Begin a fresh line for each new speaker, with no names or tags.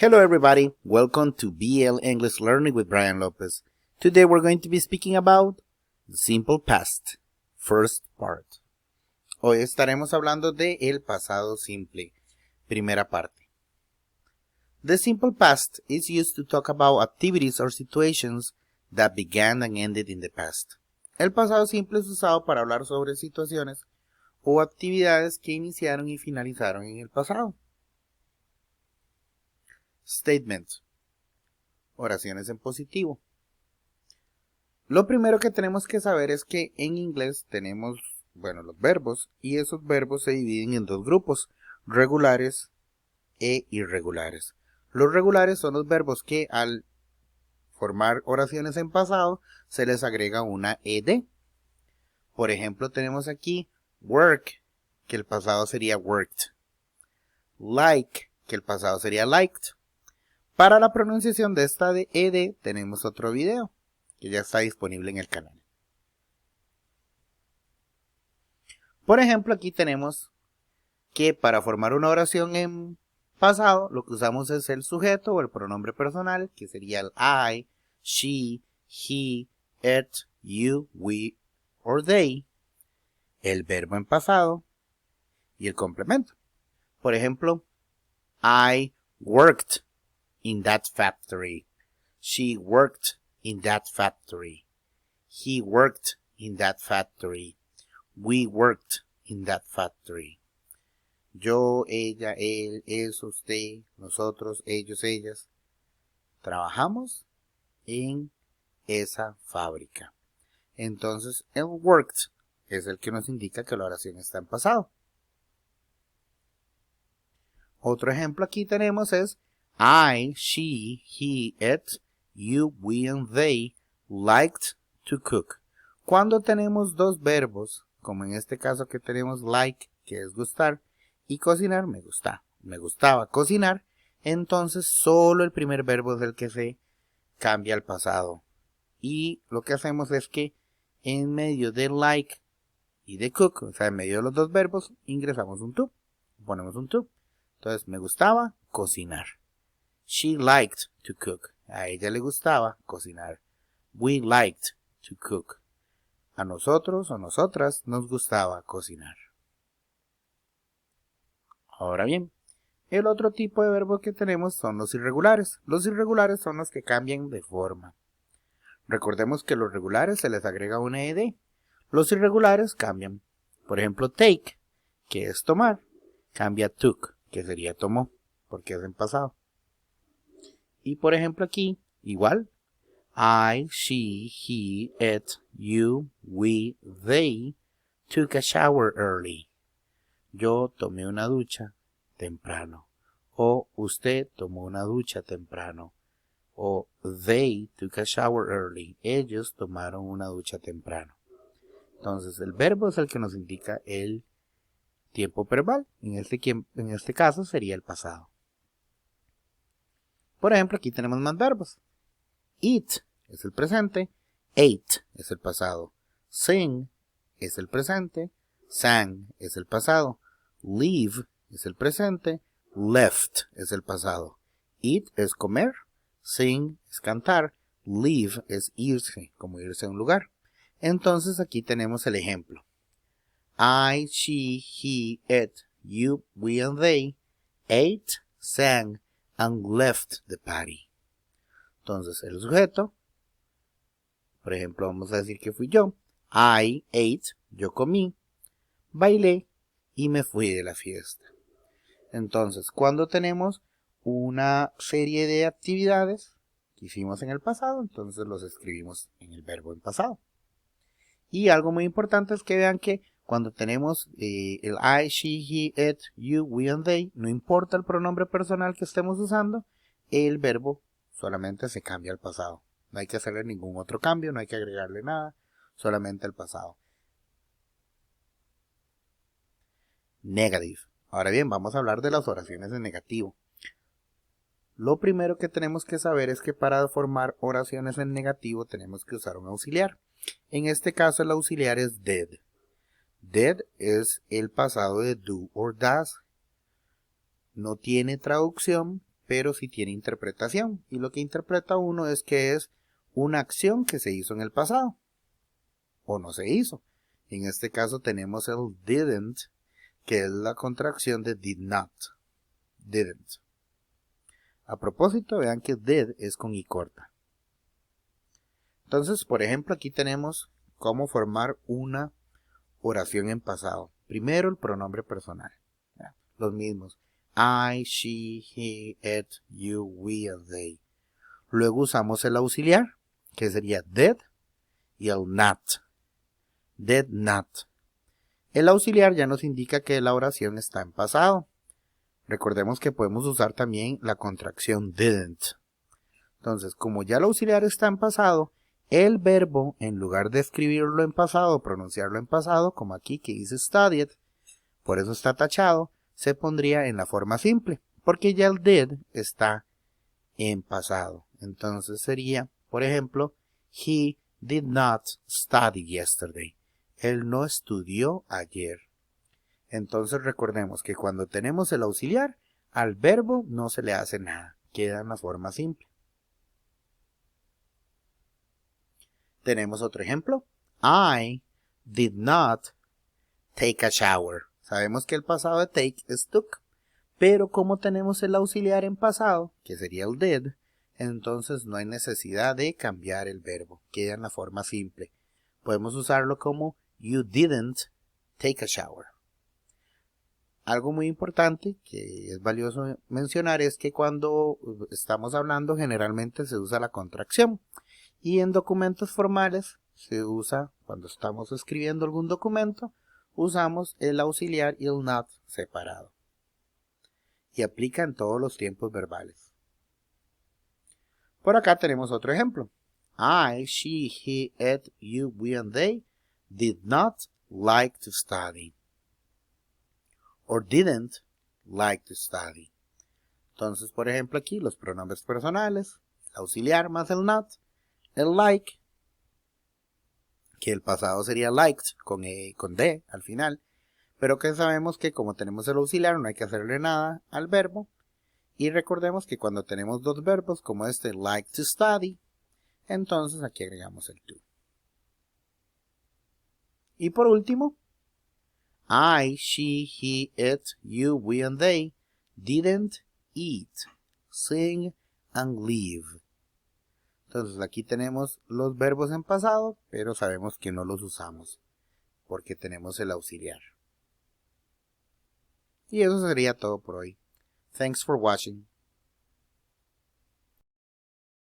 Hello everybody, welcome to BL English Learning with Brian Lopez. Today we're going to be speaking about the simple past, first part. Hoy estaremos hablando de el pasado simple, primera parte. The simple past is used to talk about activities or situations that began and ended in the past. El pasado simple es usado para hablar sobre situaciones o actividades que iniciaron y finalizaron en el pasado. Statement. Oraciones en positivo. Lo primero que tenemos que saber es que en inglés tenemos, los verbos, y esos verbos se dividen en dos grupos, regulares e irregulares. Los regulares son los verbos que al formar oraciones en pasado se les agrega una ed. Por ejemplo, tenemos aquí work, que el pasado sería worked. Like, que el pasado sería liked. Para la pronunciación de esta ed tenemos otro video que ya está disponible en el canal. Por ejemplo, aquí tenemos que para formar una oración en pasado lo que usamos es el sujeto o el pronombre personal, que sería el I, she, he, it, you, we or they, el verbo en pasado y el complemento. Por ejemplo, I worked in that factory. She worked in that factory. He worked in that factory. We worked in that factory. Yo, ella, él, usted, nosotros, ellos, ellas. Trabajamos en esa fábrica. Entonces, el worked es el que nos indica que la oración está en pasado. Otro ejemplo aquí tenemos es I, she, he, it, you, we and they liked to cook. Cuando tenemos dos verbos, como en este caso que tenemos like, que es gustar, y cocinar, me gustaba cocinar, entonces solo el primer verbo es el que se cambia al pasado. Y lo que hacemos es que en medio de like y de cook, o sea, en medio de los dos verbos, ingresamos un to, ponemos un to. Entonces, me gustaba cocinar. She liked to cook. A ella le gustaba cocinar. We liked to cook. A nosotros o nosotras nos gustaba cocinar. Ahora bien, el otro tipo de verbo que tenemos son los irregulares. Los irregulares son los que cambian de forma. Recordemos que los regulares se les agrega una ed. Los irregulares cambian. Por ejemplo, take, que es tomar, cambia took, que sería tomó, porque es en pasado. Y por ejemplo aquí, igual, I, she, he, it, you, we, they took a shower early. Yo tomé una ducha temprano. O usted tomó una ducha temprano. O they took a shower early. Ellos tomaron una ducha temprano. Entonces el verbo es el que nos indica el tiempo verbal. En este caso sería el pasado. Por ejemplo, aquí tenemos más verbos. Eat es el presente, ate es el pasado, sing es el presente, sang es el pasado, leave es el presente, left es el pasado. Eat es comer, sing es cantar, leave es irse, como irse a un lugar. Entonces aquí tenemos el ejemplo. I, she, he, it, you, we and they ate, sang, and left the party. Entonces, el sujeto, por ejemplo, vamos a decir que fui yo. I ate, yo comí, bailé y me fui de la fiesta. Entonces, cuando tenemos una serie de actividades que hicimos en el pasado, entonces los escribimos en el verbo en pasado. Y algo muy importante es que vean que cuando tenemos el I, she, he, it, you, we and they, no importa el pronombre personal que estemos usando, el verbo solamente se cambia al pasado. No hay que hacerle ningún otro cambio, no hay que agregarle nada, solamente el pasado. Negative. Ahora bien, vamos a hablar de las oraciones en negativo. Lo primero que tenemos que saber es que para formar oraciones en negativo tenemos que usar un auxiliar. En este caso el auxiliar es did. Did es el pasado de do or does. No tiene traducción, pero sí tiene interpretación. Y lo que interpreta uno es que es una acción que se hizo en el pasado o no se hizo. En este caso tenemos el didn't, que es la contracción de did not. Didn't. A propósito, vean que did es con i corta. Entonces, por ejemplo, aquí tenemos cómo formar una oración en pasado. Primero el pronombre personal. Los mismos. I, she, he, it, you, we, and they. Luego usamos el auxiliar, que sería did, y el not. Did not. El auxiliar ya nos indica que la oración está en pasado. Recordemos que podemos usar también la contracción didn't. Entonces, como ya el auxiliar está en pasado, el verbo, en lugar de escribirlo en pasado, pronunciarlo en pasado, como aquí que dice studied, por eso está tachado, se pondría en la forma simple, porque ya el did está en pasado. Entonces sería, por ejemplo, he did not study yesterday. Él no estudió ayer. Entonces recordemos que cuando tenemos el auxiliar, al verbo no se le hace nada, queda en la forma simple. Tenemos otro ejemplo. I did not take a shower. Sabemos que el pasado de take es took, pero como tenemos el auxiliar en pasado, que sería el did, entonces no hay necesidad de cambiar el verbo, queda en la forma simple. Podemos usarlo como you didn't take a shower. Algo muy importante que es valioso mencionar es que cuando estamos hablando generalmente se usa la contracción y en documentos formales se usa, cuando estamos escribiendo algún documento, usamos el auxiliar y el not separado. Y aplica en todos los tiempos verbales. Por acá tenemos otro ejemplo. I, she, he, it, you, we, and they did not like to study. Or didn't like to study. Entonces, por ejemplo, aquí los pronombres personales, el auxiliar más el not, el like, que el pasado sería liked con D al final, pero que sabemos que como tenemos el auxiliar no hay que hacerle nada al verbo. Y recordemos que cuando tenemos dos verbos como este like to study, entonces aquí agregamos el to. Y por último, I, she, he, it, you, we, and they didn't eat, sing, and live. Entonces aquí tenemos los verbos en pasado, pero sabemos que no los usamos porque tenemos el auxiliar. Y eso sería todo por hoy. Thanks for watching.